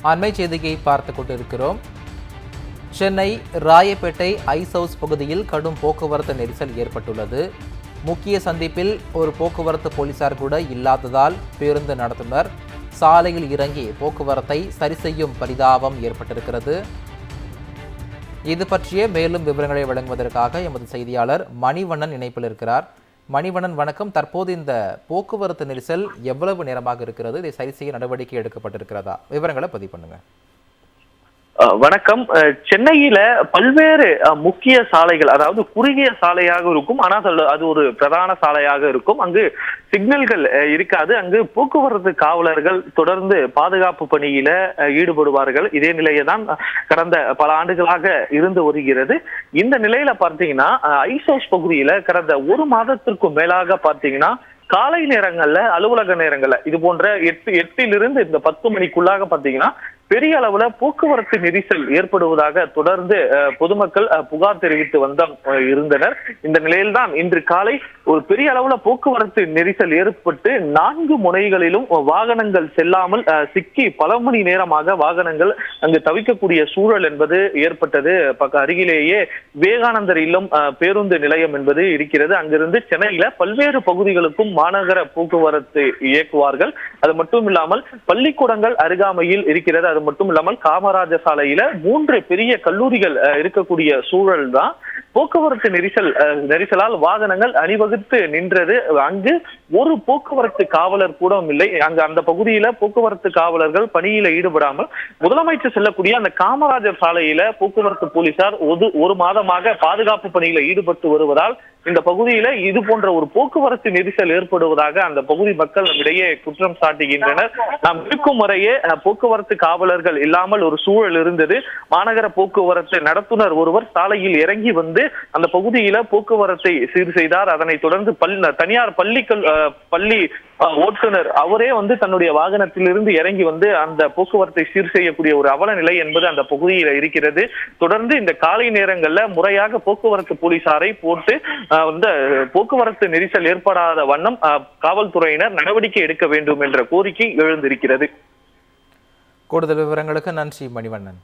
அண்மை செய்தியை பார்த்து கொண்டிருக்கிறோம். சென்னை ராயப்பேட்டை ஐஸ் ஹவுஸ் பகுதியில் கடும் போக்குவரத்து நெரிசல் ஏற்பட்டுள்ளது. முக்கிய சந்திப்பில் ஒரு போக்குவரத்து போலீசார் கூட இல்லாததால் பேருந்து நடத்துனர் சாலையில் இறங்கி போக்குவரத்தை சரி செய்யும் பரிதாபம் ஏற்பட்டிருக்கிறது. இது பற்றிய மேலும் விவரங்களை வழங்குவதற்காக எமது செய்தியாளர் மணிவண்ணன் இணைப்பில் இருக்கிறார். மணிவண்ணன், வணக்கம். தற்போது இந்த போக்குவரத்து நெரிசல் எவ்வளவு நேரமாக இருக்கிறது? இதை சரி செய்ய நடவடிக்கை எடுக்கப்பட்டிருக்கிறதா? விவரங்களை பதிவு பண்ணுங்க. வணக்கம். சென்னையில பல்வேறு முக்கிய சாலைகள், அதாவது குறுகிய சாலையாக இருக்கும், ஆனால் அது ஒரு பிரதான சாலையாக இருக்கும். அங்கு சிக்னல்கள் இருக்காது. அங்கு போக்குவரத்து காவலர்கள் தொடர்ந்து பாதுகாப்பு பணியில ஈடுபடுவார்கள். இதே நிலையை தான் கடந்த பல ஆண்டுகளாக இருந்து வருகிறது. இந்த நிலையில பார்த்தீங்கன்னா ஐஸ் ஹவுஸ் பகுதியில கடந்த ஒரு மாதத்திற்கும் மேலாக பார்த்தீங்கன்னா காலை நேரங்கள்ல, அலுவலக நேரங்கள்ல இது போன்ற 8 இந்த 10 மணிக்குள்ளாக பார்த்தீங்கன்னா பெரிய அளவுல போக்குவரத்து நெரிசல் ஏற்படுவதாக தொடர்ந்து பொதுமக்கள் புகார் தெரிவித்து இருந்தனர். இந்த நிலையில்தான் இன்று காலை ஒரு பெரிய அளவுல போக்குவரத்து நெரிசல் ஏற்பட்டு 4 முனைகளிலும் வாகனங்கள் செல்லாமல் சிக்கி பல மணி நேரமாக வாகனங்கள் அங்கு தவிக்கக்கூடிய சூழல் என்பது ஏற்பட்டது. அருகிலேயே விவேகானந்தர் இல்லம் பேருந்து நிலையம் என்பது இருக்கிறது. அங்கிருந்து சென்னையில பல்வேறு பகுதிகளுக்கும் மாநகர போக்குவரத்து இயக்குவார்கள். அது மட்டும் இல்லாமல் பள்ளிக்கூடங்கள் அருகாமையில் இருக்கிறது. அது மட்டும் இல்லாமல் காமராஜர் சாலையில 3 பெரிய கல்லூரிகள் இருக்கக்கூடிய சூழல் தான் போக்குவரத்து நெரிசலால் வாகனங்கள் அணிவகுத்து நின்றது. அங்கு ஒரு போக்குவரத்து காவலர் கூட இல்லை. அங்கு அந்த பகுதியில போக்குவரத்து காவலர்கள் பணியில ஈடுபடாமல் முதலமைச்சர் செல்லக்கூடிய அந்த காமராஜர் சாலையில போக்குவரத்து போலீசார் ஒரு மாதமாக பாதுகாப்பு பணியில ஈடுபட்டு வருவதால் இந்த பகுதியில இது போன்ற ஒரு போக்குவரத்து நெரிசல் ஏற்படுவதாக அந்த பகுதி மக்கள் நம்மிடையே குற்றம் சாட்டுகின்றனர். நாம் இருக்கும் வரையே போக்குவரத்து காவலர்கள் இல்லாமல் ஒரு சூழல் இருந்தது. மாநகர போக்குவரத்து நடத்துனர் ஒருவர் சாலையில் இறங்கி வந்து அந்த பகுதியில போக்குவரத்தை சீர் செய்தார். அதனை தொடர்ந்து தனியார் பள்ளி ஓட்டுநர் அவரே தன்னுடைய வாகனத்திலிருந்து இறங்கி அந்த போக்குவரத்தை சீர் செய்யக்கூடிய ஒரு அவல நிலை என்பது அந்த பகுதியில இருக்கிறது. தொடர்ந்து இந்த காலை நேரங்கள்ல முறையாக போக்குவரத்து போலீசாரை போட்டு போக்குவரத்து நெரிசல் ஏற்படாத வண்ணம் காவல்துறையினர் நடவடிக்கை எடுக்க வேண்டும் என்ற கோரிக்கை எழுந்திருக்கிறது. கூடுதல் விவரங்களுக்கு நன்றி மணிவண்ணன்.